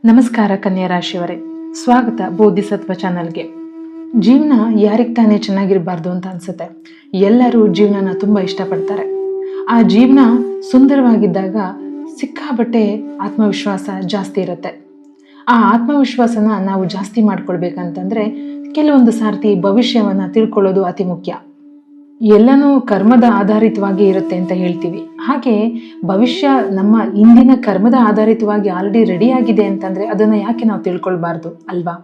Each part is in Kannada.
ನಮಸ್ಕಾರ ಕನ್ಯಾ ರಾಶಿಯವರೇ, ಸ್ವಾಗತ ಬೋಧಿಸತ್ವ ಚಾನಲ್ಗೆ. ಜೀವನ ಯಾರಿಗೆ ತಾನೇ ಚೆನ್ನಾಗಿರಬಾರ್ದು ಅಂತ ಅನ್ಸುತ್ತೆ. ಎಲ್ಲರೂ ಜೀವನನ ತುಂಬ ಇಷ್ಟಪಡ್ತಾರೆ. ಆ ಜೀವನ ಸುಂದರವಾಗಿದ್ದಾಗ ಸಿಕ್ಕಾಬಟ್ಟೆ ಆತ್ಮವಿಶ್ವಾಸ ಜಾಸ್ತಿ ಇರುತ್ತೆ. ಆ ಆತ್ಮವಿಶ್ವಾಸನ ನಾವು ಜಾಸ್ತಿ ಮಾಡ್ಕೊಳ್ಬೇಕಂತಂದ್ರೆ ಕೆಲವೊಂದು ಸಾರ್ತಿ ಭವಿಷ್ಯವನ್ನು ತಿಳ್ಕೊಳ್ಳೋದು ಅತಿ ಮುಖ್ಯ. ಎಲ್ಲನೂ ಕರ್ಮದ ಆಧಾರಿತವಾಗಿ ಇರುತ್ತೆ ಅಂತ ಹೇಳ್ತೀವಿ. ಹಾಗೆ ಭವಿಷ್ಯ ನಮ್ಮ ಇಂದಿನ ಕರ್ಮದ ಆಧಾರಿತವಾಗಿ ಆಲ್ರೆಡಿ ರೆಡಿ ಆಗಿದೆ ಅಂತಂದರೆ ಅದನ್ನು ಯಾಕೆ ನಾವು ತಿಳ್ಕೊಳ್ಬಾರ್ದು ಅಲ್ವಾ?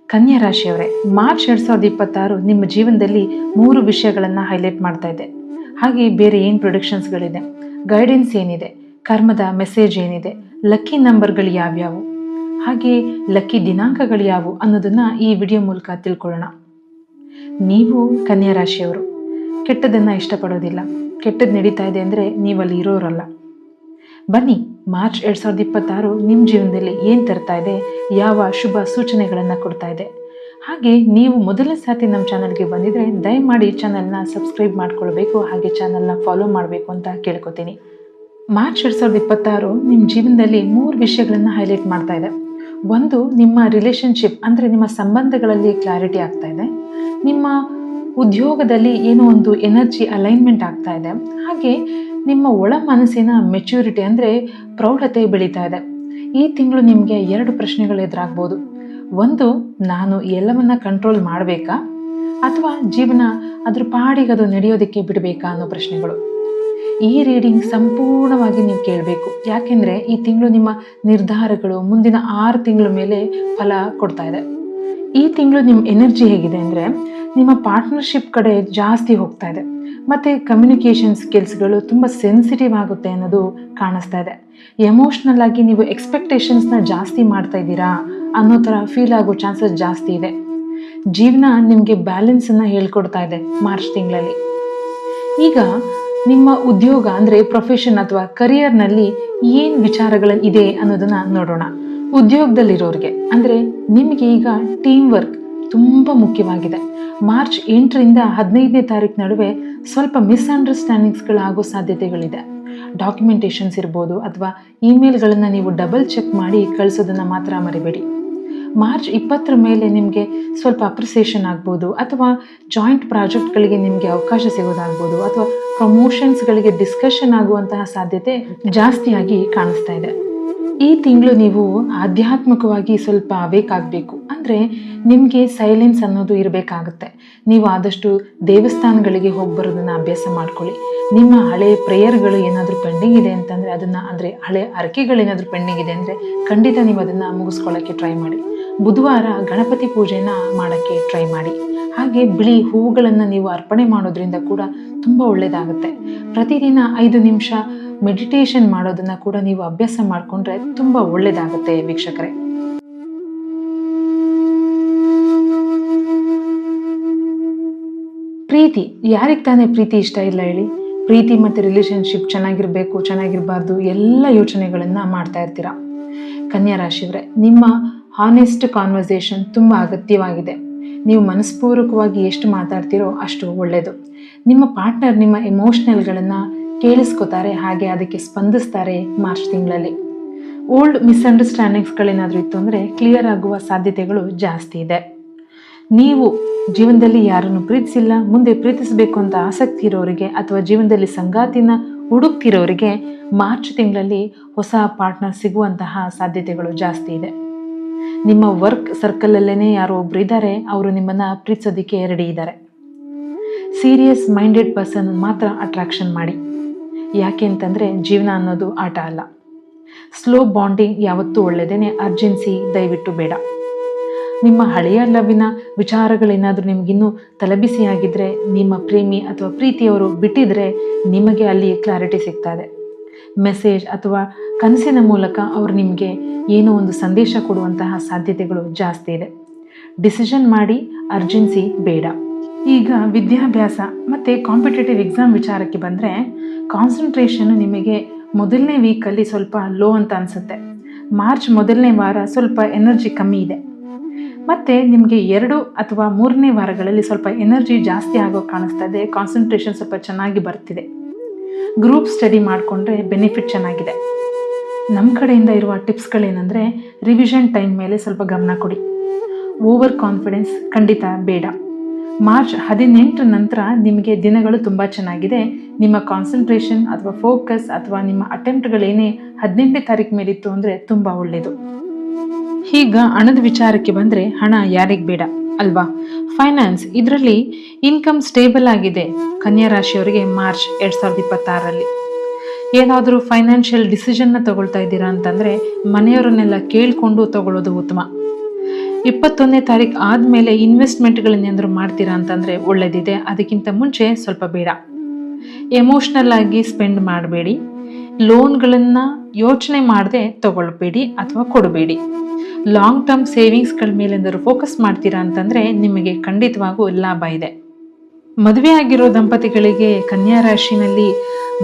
ಕನ್ಯಾ ರಾಶಿಯವರೇ, ಮಾರ್ಚ್ 2026 ನಿಮ್ಮ ಜೀವನದಲ್ಲಿ 3 ವಿಷಯಗಳನ್ನು ಹೈಲೈಟ್ ಮಾಡ್ತಾ ಇದೆ. ಹಾಗೆ ಬೇರೆ ಏನು ಪ್ರೊಡಿಕ್ಷನ್ಸ್ಗಳಿದೆ, ಗೈಡೆನ್ಸ್ ಏನಿದೆ, ಕರ್ಮದ ಮೆಸೇಜ್ ಏನಿದೆ, ಲಕ್ಕಿ ನಂಬರ್ಗಳು ಯಾವ್ಯಾವು, ಹಾಗೆ ಲಕ್ಕಿ ದಿನಾಂಕಗಳು ಯಾವುವು ಅನ್ನೋದನ್ನು ಈ ವಿಡಿಯೋ ಮೂಲಕ ತಿಳ್ಕೊಳ್ಳೋಣ. ನೀವು ಕನ್ಯಾ ರಾಶಿಯವರು ಕೆಟ್ಟದನ್ನು ಇಷ್ಟಪಡೋದಿಲ್ಲ. ಕೆಟ್ಟದ್ದು ನಡೀತಾ ಇದೆ ಅಂದರೆ ನೀವಲ್ಲಿ ಇರೋರಲ್ಲ. ಬನ್ನಿ, ಮಾರ್ಚ್ 2026 ನಿಮ್ಮ ಜೀವನದಲ್ಲಿ ಏನು ತರ್ತಾ ಇದೆ, ಯಾವ ಶುಭ ಸೂಚನೆಗಳನ್ನು ಕೊಡ್ತಾ ಇದೆ. ಹಾಗೆ ನೀವು ಮೊದಲನೇ ಸಾರಿ ನಮ್ಮ ಚಾನಲ್ಗೆ ಬಂದಿದ್ರೆ ದಯಮಾಡಿ ಚಾನಲ್ನ ಸಬ್ಸ್ಕ್ರೈಬ್ ಮಾಡ್ಕೊಳ್ಬೇಕು, ಹಾಗೆ ಚಾನಲ್ನ ಫಾಲೋ ಮಾಡಬೇಕು ಅಂತ ಕೇಳ್ಕೊತೀನಿ. ಮಾರ್ಚ್ 2026 ನಿಮ್ಮ ಜೀವನದಲ್ಲಿ 3 ವಿಷಯಗಳನ್ನು ಹೈಲೈಟ್ ಮಾಡ್ತಾ ಇದೆ. ಒಂದು, ನಿಮ್ಮ ರಿಲೇಷನ್ಶಿಪ್ ಅಂದರೆ ನಿಮ್ಮ ಸಂಬಂಧಗಳಲ್ಲಿ ಕ್ಲಾರಿಟಿ ಆಗ್ತಾ ಇದೆ. ನಿಮ್ಮ ಉದ್ಯೋಗದಲ್ಲಿ ಏನೋ ಒಂದು ಎನರ್ಜಿ ಅಲೈನ್ಮೆಂಟ್ ಆಗ್ತಾ ಇದೆ. ಹಾಗೆ ನಿಮ್ಮ ಒಳ ಮನಸ್ಸಿನ ಮೆಚ್ಯೂರಿಟಿ ಅಂದರೆ ಪ್ರೌಢತೆ ಬೆಳೀತಾ ಇದೆ. ಈ ತಿಂಗಳು ನಿಮಗೆ 2 ಪ್ರಶ್ನೆಗಳು ಎದುರಾಗ್ಬೋದು. ಒಂದು, ನಾನು ಎಲ್ಲವನ್ನ ಕಂಟ್ರೋಲ್ ಮಾಡಬೇಕಾ ಅಥವಾ ಜೀವನ ಅದ್ರ ಪಾಡಿಗೆ ಅದು ನಡೆಯೋದಕ್ಕೆ ಬಿಡಬೇಕಾ ಅನ್ನೋ ಪ್ರಶ್ನೆಗಳು. ಈ ರೀಡಿಂಗ್ ಸಂಪೂರ್ಣವಾಗಿ ನೀವು ಕೇಳಬೇಕು. ಯಾಕೆಂದರೆ ಈ ತಿಂಗಳು ನಿಮ್ಮ ನಿರ್ಧಾರಗಳು ಮುಂದಿನ 6 ತಿಂಗಳ ಮೇಲೆ ಫಲ ಕೊಡ್ತಾ ಇದೆ. ಈ ತಿಂಗಳು ನಿಮ್ಮ ಎನರ್ಜಿ ಹೇಗಿದೆ ಅಂದರೆ ನಿಮ್ಮ ಪಾರ್ಟ್ನರ್ಶಿಪ್ ಕಡೆ ಜಾಸ್ತಿ ಹೋಗ್ತಾ ಇದೆ. ಮತ್ತು ಕಮ್ಯುನಿಕೇಷನ್ ಸ್ಕಿಲ್ಸ್ಗಳು ತುಂಬ ಸೆನ್ಸಿಟಿವ್ ಆಗುತ್ತೆ ಅನ್ನೋದು ಕಾಣಿಸ್ತಾ ಇದೆ. ಎಮೋಷ್ನಲ್ ಆಗಿ ನೀವು ಎಕ್ಸ್ಪೆಕ್ಟೇಷನ್ಸ್ನ ಜಾಸ್ತಿ ಮಾಡ್ತಾ ಇದ್ದೀರಾ ಅನ್ನೋ ಥರ ಫೀಲ್ ಆಗೋ ಚಾನ್ಸಸ್ ಜಾಸ್ತಿ ಇದೆ. ಜೀವನ ನಿಮಗೆ ಬ್ಯಾಲೆನ್ಸನ್ನು ಹೇಳ್ಕೊಡ್ತಾ ಇದೆ ಮಾರ್ಚ್ ತಿಂಗಳಲ್ಲಿ. ಈಗ ನಿಮ್ಮ ಉದ್ಯೋಗ ಅಂದರೆ ಪ್ರೊಫೆಷನ್ ಅಥವಾ ಕರಿಯರ್ನಲ್ಲಿ ಏನು ವಿಚಾರಗಳು ಇದೆ ಅನ್ನೋದನ್ನು ನೋಡೋಣ. ಉದ್ಯೋಗದಲ್ಲಿರೋರಿಗೆ ಅಂದರೆ ನಿಮಗೆ ಈಗ ಟೀಮ್ ವರ್ಕ್ ತುಂಬ ಮುಖ್ಯವಾಗಿದೆ. ಮಾರ್ಚ್ 8ರಿಂದ 15ನೇ ತಾರೀಕು ನಡುವೆ ಸ್ವಲ್ಪ ಮಿಸ್ಅಂಡರ್ಸ್ಟ್ಯಾಂಡಿಂಗ್ಸ್ಗಳಾಗೋ ಸಾಧ್ಯತೆಗಳಿದೆ. ಡಾಕ್ಯುಮೆಂಟೇಷನ್ಸ್ ಇರ್ಬೋದು ಅಥವಾ ಇಮೇಲ್ಗಳನ್ನು ನೀವು ಡಬಲ್ ಚೆಕ್ ಮಾಡಿ ಕಳಿಸೋದನ್ನು ಮಾತ್ರ ಮರಿಬೇಡಿ. ಮಾರ್ಚ್ 20 ಮೇಲೆ ನಿಮಗೆ ಸ್ವಲ್ಪ ಅಪ್ರಿಸಿಯೇಷನ್ ಆಗ್ಬೋದು, ಅಥವಾ ಜಾಯಿಂಟ್ ಪ್ರಾಜೆಕ್ಟ್ಗಳಿಗೆ ನಿಮಗೆ ಅವಕಾಶ ಸಿಗೋದಾಗ್ಬೋದು, ಅಥವಾ ಪ್ರಮೋಷನ್ಸ್ಗಳಿಗೆ ಡಿಸ್ಕಷನ್ ಆಗುವಂತಹ ಸಾಧ್ಯತೆ ಜಾಸ್ತಿಯಾಗಿ ಕಾಣಿಸ್ತಾ ಇದೆ. ಈ ತಿಂಗಳು ನೀವು ಆಧ್ಯಾತ್ಮಿಕವಾಗಿ ಸ್ವಲ್ಪ ಅವೇಕ್ ಆಗಬೇಕು. ಅಂದರೆ ನಿಮಗೆ ಸೈಲೆನ್ಸ್ ಅನ್ನೋದು ಇರಬೇಕಾಗುತ್ತೆ. ನೀವು ಆದಷ್ಟು ದೇವಸ್ಥಾನಗಳಿಗೆ ಹೋಗಿ ಬರೋದನ್ನು ಅಭ್ಯಾಸ ಮಾಡ್ಕೊಳ್ಳಿ. ನಿಮ್ಮ ಹಳೆ ಪ್ರೇಯರ್ಗಳು ಏನಾದರೂ ಪೆಂಡಿಂಗ್ ಇದೆ ಅಂತಂದರೆ ಅದನ್ನು, ಅಂದರೆ ಹಳೆ ಅರಕೆಗಳೇನಾದರೂ ಪೆಂಡಿಂಗ್ ಇದೆ ಅಂದರೆ ಖಂಡಿತ ನೀವು ಅದನ್ನು ಮುಗಿಸ್ಕೊಳ್ಳೋಕ್ಕೆ ಟ್ರೈ ಮಾಡಿ. ಬುಧವಾರ ಗಣಪತಿ ಪೂಜೆನ ಮಾಡೋಕ್ಕೆ ಟ್ರೈ ಮಾಡಿ. ಹಾಗೆ ಬಿಳಿ ಹೂವುಗಳನ್ನು ನೀವು ಅರ್ಪಣೆ ಮಾಡೋದ್ರಿಂದ ಕೂಡ ತುಂಬ ಒಳ್ಳೆಯದಾಗುತ್ತೆ. ಪ್ರತಿದಿನ 5 ನಿಮಿಷ ಮೆಡಿಟೇಷನ್ ಮಾಡೋದನ್ನು ಕೂಡ ನೀವು ಅಭ್ಯಾಸ ಮಾಡಿಕೊಂಡ್ರೆ ತುಂಬ ಒಳ್ಳೆಯದಾಗುತ್ತೆ ವೀಕ್ಷಕರೇ. ಪ್ರೀತಿ, ಯಾರಿಗೆ ತಾನೇ ಪ್ರೀತಿ ಇಷ್ಟ ಇಲ್ಲ ಹೇಳಿ? ಪ್ರೀತಿ ಮತ್ತು ರಿಲೇಷನ್ಶಿಪ್ ಚೆನ್ನಾಗಿರಬೇಕು, ಚೆನ್ನಾಗಿರಬಾರ್ದು ಎಲ್ಲ ಯೋಚನೆಗಳನ್ನು ಮಾಡ್ತಾ ಇರ್ತೀರ. ಕನ್ಯಾ ರಾಶಿಯವರೇ, ನಿಮ್ಮ ಹಾನೆಸ್ಟ್ ಕಾನ್ವರ್ಸೇಷನ್ ತುಂಬ ಅಗತ್ಯವಾಗಿದೆ. ನೀವು ಮನಸ್ಪೂರ್ವಕವಾಗಿ ಎಷ್ಟು ಮಾತಾಡ್ತೀರೋ ಅಷ್ಟು ಒಳ್ಳೆಯದು. ನಿಮ್ಮ ಪಾರ್ಟ್ನರ್ ನಿಮ್ಮ ಎಮೋಷ್ನಲ್ಗಳನ್ನು ಕೇಳಿಸ್ಕೋತಾರೆ, ಹಾಗೆ ಅದಕ್ಕೆ ಸ್ಪಂದಿಸ್ತಾರೆ. ಮಾರ್ಚ್ ತಿಂಗಳಲ್ಲಿ ಓಲ್ಡ್ ಮಿಸ್ಅಂಡರ್ಸ್ಟ್ಯಾಂಡಿಂಗ್ಸ್ಗಳೇನಾದರೂ ಇತ್ತು ಅಂದರೆ ಕ್ಲಿಯರ್ ಆಗುವ ಸಾಧ್ಯತೆಗಳು ಜಾಸ್ತಿ ಇದೆ. ನೀವು ಜೀವನದಲ್ಲಿ ಯಾರನ್ನು ಪ್ರೀತಿಸಿಲ್ಲ, ಮುಂದೆ ಪ್ರೀತಿಸಬೇಕು ಅಂತ ಆಸಕ್ತಿ ಇರೋರಿಗೆ ಅಥವಾ ಜೀವನದಲ್ಲಿ ಸಂಗಾತಿನ ಹುಡುಕ್ತಿರೋರಿಗೆ ಮಾರ್ಚ್ ತಿಂಗಳಲ್ಲಿ ಹೊಸ ಪಾರ್ಟ್ನರ್ ಸಿಗುವಂತಹ ಸಾಧ್ಯತೆಗಳು ಜಾಸ್ತಿ ಇದೆ. ನಿಮ್ಮ ವರ್ಕ್ ಸರ್ಕಲಲ್ಲೇ ಯಾರೋ ಒಬ್ರು ಇದ್ದಾರೆ, ಅವರು ನಿಮ್ಮನ್ನು ಪ್ರೀತಿಸೋದಕ್ಕೆ ರೆಡಿ ಇದ್ದಾರೆ. ಸೀರಿಯಸ್ ಮೈಂಡೆಡ್ ಪರ್ಸನ್ ಮಾತ್ರ ಅಟ್ರಾಕ್ಷನ್ ಮಾಡಿ. ಯಾಕೆ ಅಂತಂದರೆ ಜೀವನ ಅನ್ನೋದು ಆಟ ಅಲ್ಲ. ಸ್ಲೋ ಬಾಂಡಿಂಗ್ ಯಾವತ್ತೂ ಒಳ್ಳೆಯದೇನೆ, ಅರ್ಜೆನ್ಸಿ ದಯವಿಟ್ಟು ಬೇಡ. ನಿಮ್ಮ ಹಳೆಯ ಲವ್ವಿನ ವಿಚಾರಗಳೇನಾದರೂ ನಿಮಗಿನ್ನೂ ತಲೆಬಿಸಿಯಾಗಿದ್ದರೆ, ನಿಮ್ಮ ಪ್ರೇಮಿ ಅಥವಾ ಪ್ರೀತಿಯವರು ಬಿಟ್ಟಿದ್ರೆ ನಿಮಗೆ ಅಲ್ಲಿ ಕ್ಲಾರಿಟಿ ಸಿಗ್ತಾ ಇದೆ. ಮೆಸೇಜ್ ಅಥವಾ ಕನಸಿನ ಮೂಲಕ ಅವರು ನಿಮಗೆ ಏನೋ ಒಂದು ಸಂದೇಶ ಕೊಡುವಂತಹ ಸಾಧ್ಯತೆಗಳು ಜಾಸ್ತಿ ಇದೆ. ಡಿಸಿಷನ್ ಮಾಡಿ, ಅರ್ಜೆನ್ಸಿ ಬೇಡ. ಈಗ ವಿದ್ಯಾಭ್ಯಾಸ ಮತ್ತು ಕಾಂಪಿಟೇಟಿವ್ ಎಕ್ಸಾಮ್ ವಿಚಾರಕ್ಕೆ ಬಂದರೆ ಕಾನ್ಸಂಟ್ರೇಷನ್ ನಿಮಗೆ ಮೊದಲನೇ ವೀಕಲ್ಲಿ ಸ್ವಲ್ಪ ಲೋ ಅಂತ ಅನಿಸುತ್ತೆ. ಮಾರ್ಚ್ ಮೊದಲನೇ ವಾರ ಸ್ವಲ್ಪ ಎನರ್ಜಿ ಕಮ್ಮಿ ಇದೆ. ಮತ್ತು ನಿಮಗೆ 2 ಅಥವಾ 3ನೇ ವಾರಗಳಲ್ಲಿ ಸ್ವಲ್ಪ ಎನರ್ಜಿ ಜಾಸ್ತಿ ಆಗೋ ಕಾಣಿಸ್ತಾ ಇದೆ. ಕಾನ್ಸಂಟ್ರೇಷನ್ ಸ್ವಲ್ಪ ಚೆನ್ನಾಗಿ ಬರ್ತಿದೆ. ಗ್ರೂಪ್ ಸ್ಟಡಿ ಮಾಡಿಕೊಂಡ್ರೆ ಬೆನಿಫಿಟ್ ಚೆನ್ನಾಗಿದೆ. ನಮ್ಮ ಕಡೆಯಿಂದ ಇರುವ ಟಿಪ್ಸ್ಗಳೇನೆಂದರೆ, ರಿವಿಷನ್ ಟೈಮ್ ಮೇಲೆ ಸ್ವಲ್ಪ ಗಮನ ಕೊಡಿ. ಓವರ್ ಕಾನ್ಫಿಡೆನ್ಸ್ ಖಂಡಿತ ಬೇಡ. ಮಾರ್ಚ್ 18 ನಂತರ ನಿಮಗೆ ದಿನಗಳು ತುಂಬ ಚೆನ್ನಾಗಿದೆ. ನಿಮ್ಮ ಕಾನ್ಸಂಟ್ರೇಷನ್ ಅಥವಾ ಫೋಕಸ್ ಅಥವಾ ನಿಮ್ಮ ಅಟೆಂಪ್ಟ್ಗಳೇನೇ 18ನೇ ತಾರೀಕು ಮೇಲಿತ್ತು ಅಂದರೆ ತುಂಬ ಒಳ್ಳೆಯದು. ಈಗ ಹಣದ ವಿಚಾರಕ್ಕೆ ಬಂದರೆ, ಹಣ ಯಾರಿಗೆ ಬೇಡ ಅಲ್ವಾ? ಫೈನಾನ್ಸ್, ಇದರಲ್ಲಿ ಇನ್ಕಮ್ ಸ್ಟೇಬಲ್ ಆಗಿದೆ ಕನ್ಯಾ ರಾಶಿಯವರಿಗೆ ಮಾರ್ಚ್ 2026ರಲ್ಲಿ. ಏನಾದರೂ ಫೈನಾನ್ಷಿಯಲ್ ಡಿಸಿಷನ್ನ ತಗೊಳ್ತಾ ಇದ್ದೀರಾ ಅಂತಂದರೆ ಮನೆಯವರನ್ನೆಲ್ಲ ಕೇಳಿಕೊಂಡು ತಗೊಳ್ಳೋದು ಉತ್ತಮ. 21ನೇ ತಾರೀಕು ಆದಮೇಲೆ ಇನ್ವೆಸ್ಟ್ಮೆಂಟ್ಗಳನ್ನೇನಾದರೂ ಮಾಡ್ತೀರಾ ಅಂತಂದರೆ ಒಳ್ಳೆಯದಿದೆ. ಅದಕ್ಕಿಂತ ಮುಂಚೆ ಸ್ವಲ್ಪ ಬೇಡ. ಎಮೋಷ್ನಲ್ ಆಗಿ ಸ್ಪೆಂಡ್ ಮಾಡಬೇಡಿ. ಲೋನ್ಗಳನ್ನು ಯೋಚನೆ ಮಾಡದೆ ತಗೊಳ್ಬೇಡಿ ಅಥವಾ ಕೊಡಬೇಡಿ. ಲಾಂಗ್ ಟರ್ಮ್ ಸೇವಿಂಗ್ಸ್ಗಳ ಮೇಲೆಂದರೂ ಫೋಕಸ್ ಮಾಡ್ತೀರಾ ಅಂತಂದರೆ ನಿಮಗೆ ಖಂಡಿತವಾಗೂ ಲಾಭ ಇದೆ. ಮದುವೆ ಆಗಿರೋ ದಂಪತಿಗಳಿಗೆ ಕನ್ಯಾ ರಾಶಿನಲ್ಲಿ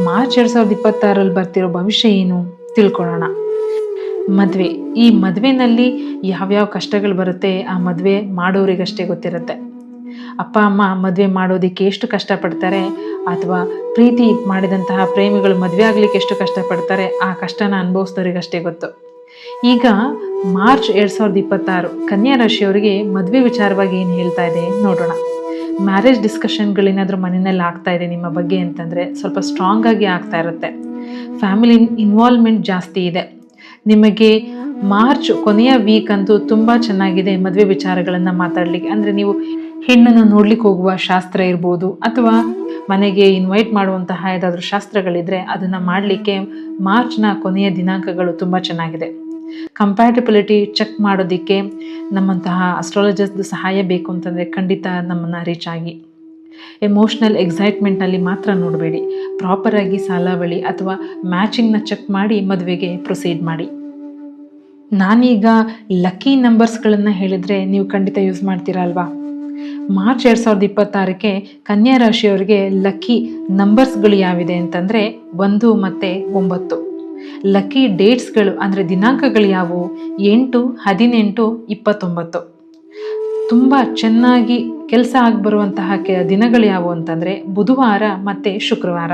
ಮಾರ್ಚ್ 2026ರಲ್ಲಿ ಬರ್ತಿರೋ ಭವಿಷ್ಯ ಏನು ತಿಳ್ಕೊಳ್ಳೋಣ. ಮದುವೆ, ಈ ಮದುವೆನಲ್ಲಿ ಯಾವ್ಯಾವ ಕಷ್ಟಗಳು ಬರುತ್ತೆ ಆ ಮದುವೆ ಮಾಡೋರಿಗಷ್ಟೇ ಗೊತ್ತಿರುತ್ತೆ. ಅಪ್ಪ ಅಮ್ಮ ಮದುವೆ ಮಾಡೋದಕ್ಕೆ ಎಷ್ಟು ಕಷ್ಟಪಡ್ತಾರೆ, ಅಥವಾ ಪ್ರೀತಿ ಮಾಡಿದಂತಹ ಪ್ರೇಮಿಗಳು ಮದುವೆ ಆಗಲಿಕ್ಕೆ ಎಷ್ಟು ಕಷ್ಟಪಡ್ತಾರೆ, ಆ ಕಷ್ಟನ ಅನುಭವಿಸಿದವರಿಗಷ್ಟೇ ಗೊತ್ತು. ಈಗ ಮಾರ್ಚ್ 2026 ಕನ್ಯಾ ರಾಶಿಯವರಿಗೆ ಮದುವೆ ವಿಚಾರವಾಗಿ ಏನು ಹೇಳ್ತಾ ಇದೆ ನೋಡೋಣ. ಮ್ಯಾರೇಜ್ ಡಿಸ್ಕಷನ್ಗಳೇನಾದರೂ ಮನೆಯಲ್ಲಿ ಆಗ್ತಾ ಇದೆ ನಿಮ್ಮ ಬಗ್ಗೆ ಅಂತಂದರೆ ಸ್ವಲ್ಪ ಸ್ಟ್ರಾಂಗ್ ಆಗಿ ಆಗ್ತಾ ಇರುತ್ತೆ. ಫ್ಯಾಮಿಲಿ ಇನ್ವಾಲ್ವ್ಮೆಂಟ್ ಜಾಸ್ತಿ ಇದೆ. ನಿಮಗೆ ಮಾರ್ಚ್ ಕೊನೆಯ ವೀಕ್ ಅಂತೂ ತುಂಬ ಚೆನ್ನಾಗಿದೆ ಮದುವೆ ವಿಚಾರಗಳನ್ನು ಮಾತಾಡಲಿಕ್ಕೆ. ಅಂದರೆ ನೀವು ಹೆಣ್ಣನ್ನು ನೋಡ್ಲಿಕ್ಕೆ ಹೋಗುವ ಶಾಸ್ತ್ರ ಇರ್ಬೋದು, ಅಥವಾ ಮನೆಗೆ ಇನ್ವೈಟ್ ಮಾಡುವಂತಹ ಯಾವುದಾದ್ರೂ ಶಾಸ್ತ್ರಗಳಿದ್ರೆ ಅದನ್ನು ಮಾಡಲಿಕ್ಕೆ ಮಾರ್ಚ್ನ ಕೊನೆಯ ದಿನಾಂಕಗಳು ತುಂಬ ಚೆನ್ನಾಗಿದೆ. ಕಂಪ್ಯಾಟಿಬಿಲಿಟಿ ಚೆಕ್ ಮಾಡೋದಕ್ಕೆ ನಮ್ಮಂತಹ ಅಸ್ಟ್ರಾಲಜರ್ಸ್ದು ಸಹಾಯ ಬೇಕು ಅಂತಂದರೆ ಖಂಡಿತ ನಮ್ಮನ್ನು ರೀಚ್ ಆಗಿ. ಎಮೋಷ್ನಲ್ ಎಕ್ಸೈಟ್ಮೆಂಟ್ನಲ್ಲಿ ಮಾತ್ರ ನೋಡಬೇಡಿ. ಪ್ರಾಪರಾಗಿ ಸಾಲಾವಳಿ ಅಥವಾ ಮ್ಯಾಚಿಂಗ್ನ ಚೆಕ್ ಮಾಡಿ ಮದುವೆಗೆ ಪ್ರೊಸೀಡ್ ಮಾಡಿ. ನಾನೀಗ ಲಕ್ಕಿ ನಂಬರ್ಸ್ಗಳನ್ನು ಹೇಳಿದರೆ ನೀವು ಖಂಡಿತ ಯೂಸ್ ಮಾಡ್ತೀರಾ ಅಲ್ವಾ? ಮಾರ್ಚ್ 2026ಕ್ಕೆ ಕನ್ಯಾ ರಾಶಿಯವರಿಗೆ ಲಕ್ಕಿ ನಂಬರ್ಸ್ಗಳು ಯಾವಿದೆ ಅಂತಂದರೆ 1 ಮತ್ತು 9. ಲಕ್ಕಿ ಡೇಟ್ಸ್ಗಳು ಅಂದರೆ ದಿನಾಂಕಗಳು ಯಾವುವು? 8, 18, 29. ತುಂಬ ಚೆನ್ನಾಗಿ ಕೆಲಸ ಆಗಿಬರುವಂತಹ ದಿನಗಳು ಯಾವುವು ಅಂತಂದರೆ ಬುಧವಾರ ಮತ್ತು ಶುಕ್ರವಾರ.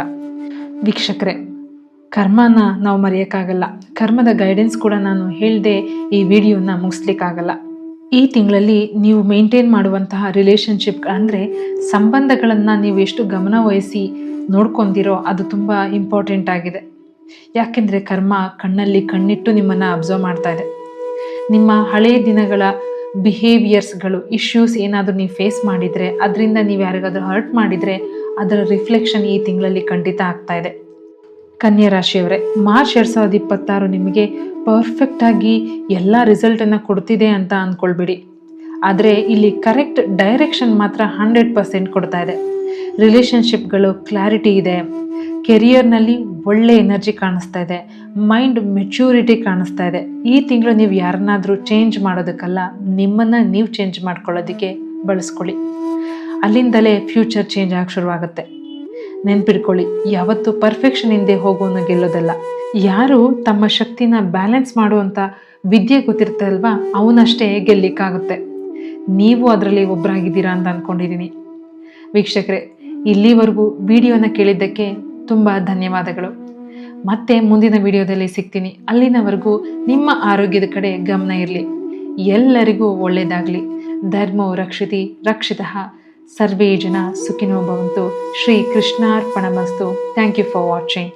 ವೀಕ್ಷಕರೇ, ಕರ್ಮನ ನಾವು ಮರೆಯೋಕ್ಕಾಗಲ್ಲ. ಕರ್ಮದ ಗೈಡೆನ್ಸ್ ಕೂಡ ನಾನು ಹೇಳದೆ ಈ ವಿಡಿಯೋನ ಮುಗಿಸ್ಲಿಕ್ಕಾಗಲ್ಲ. ಈ ತಿಂಗಳಲ್ಲಿ ನೀವು ಮೇಂಟೈನ್ ಮಾಡುವಂತಹ ರಿಲೇಷನ್ಶಿಪ್ ಅಂದರೆ ಸಂಬಂಧಗಳನ್ನು ನೀವು ಎಷ್ಟು ಗಮನ ವಹಿಸಿ ನೋಡ್ಕೊಂತೀರೋ ಅದು ತುಂಬ ಇಂಪಾರ್ಟೆಂಟ್ ಆಗಿದೆ. ಯಾಕೆಂದರೆ ಕರ್ಮ ಕಣ್ಣಲ್ಲಿ ಕಣ್ಣಿಟ್ಟು ನಿಮ್ಮನ್ನು ಅಬ್ಸರ್ವ್ ಮಾಡ್ತಾ ಇದೆ. ನಿಮ್ಮ ಹಳೆಯ ದಿನಗಳ ಬಿಹೇವಿಯರ್ಸ್ಗಳು, ಇಶ್ಯೂಸ್ ಏನಾದರೂ ನೀವು ಫೇಸ್ ಮಾಡಿದರೆ, ಅದರಿಂದ ನೀವು ಯಾರಿಗಾದ್ರೂ ಹರ್ಟ್ ಮಾಡಿದರೆ ಅದರ ರಿಫ್ಲೆಕ್ಷನ್ ಈ ತಿಂಗಳಲ್ಲಿ ಖಂಡಿತ ಆಗ್ತಾ ಇದೆ. ಕನ್ಯಾ ರಾಶಿಯವರೇ, ಮಾರ್ಚ್ 2026 ನಿಮಗೆ ಪರ್ಫೆಕ್ಟಾಗಿ ಎಲ್ಲ ರಿಸಲ್ಟನ್ನು ಕೊಡ್ತಿದೆ ಅಂತ ಅಂದ್ಕೊಳ್ಬೇಡಿ. ಆದರೆ ಇಲ್ಲಿ ಕರೆಕ್ಟ್ ಡೈರೆಕ್ಷನ್ ಮಾತ್ರ 100% ಕೊಡ್ತಾ ಇದೆ. ರಿಲೇಷನ್ಶಿಪ್ಗಳು ಕ್ಲಾರಿಟಿ ಇದೆ. ಕೆರಿಯರ್ನಲ್ಲಿ ಒಳ್ಳೆ ಎನರ್ಜಿ ಕಾಣಿಸ್ತಾ ಇದೆ. ಮೈಂಡ್ ಮೆಚ್ಯೂರಿಟಿ ಕಾಣಿಸ್ತಾ ಇದೆ. ಈ ತಿಂಗಳು ನೀವು ಯಾರನ್ನಾದರೂ ಚೇಂಜ್ ಮಾಡೋದಕ್ಕಲ್ಲ, ನಿಮ್ಮನ್ನು ನೀವು ಚೇಂಜ್ ಮಾಡ್ಕೊಳ್ಳೋದಕ್ಕೆ ಬಳಸ್ಕೊಳ್ಳಿ. ಅಲ್ಲಿಂದಲೇ ಫ್ಯೂಚರ್ ಚೇಂಜ್ ಆಗಿ ಶುರುವಾಗುತ್ತೆ. ನೆನ್ಪಿಡ್ಕೊಳ್ಳಿ, ಯಾವತ್ತೂ ಪರ್ಫೆಕ್ಷನ್ ಹಿಂದೆ ಹೋಗೋನು ಗೆಲ್ಲೋದಲ್ಲ. ಯಾರು ತಮ್ಮ ಶಕ್ತಿನ ಬ್ಯಾಲೆನ್ಸ್ ಮಾಡುವಂಥ ವಿದ್ಯೆ ಗೊತ್ತಿರ್ತಲ್ವಾ ಅವನಷ್ಟೇ ಗೆಲ್ಲಿಕ್ಕಾಗುತ್ತೆ. ನೀವು ಅದರಲ್ಲಿ ಒಬ್ಬರಾಗಿದ್ದೀರಾ ಅಂತ ಅಂದ್ಕೊಂಡಿದ್ದೀನಿ. ವೀಕ್ಷಕರೇ, ಇಲ್ಲಿವರೆಗೂ ವಿಡಿಯೋನ ಕೇಳಿದ್ದಕ್ಕೆ ತುಂಬ ಧನ್ಯವಾದಗಳು. ಮತ್ತೆ ಮುಂದಿನ ವಿಡಿಯೋದಲ್ಲಿ ಸಿಗ್ತೀನಿ. ಅಲ್ಲಿನವರೆಗೂ ನಿಮ್ಮ ಆರೋಗ್ಯದ ಕಡೆ ಗಮನ ಇರಲಿ. ಎಲ್ಲರಿಗೂ ಒಳ್ಳೆಯದಾಗಲಿ. ಧರ್ಮೋ ರಕ್ಷಿತಿ ರಕ್ಷಿತಃ. ಸರ್ವೇ ಜನ ಸುಖಿನೋ ಭವಂತು. ಶ್ರೀ ಕೃಷ್ಣಾರ್ಪಣಮಸ್ತು. Thank you for watching.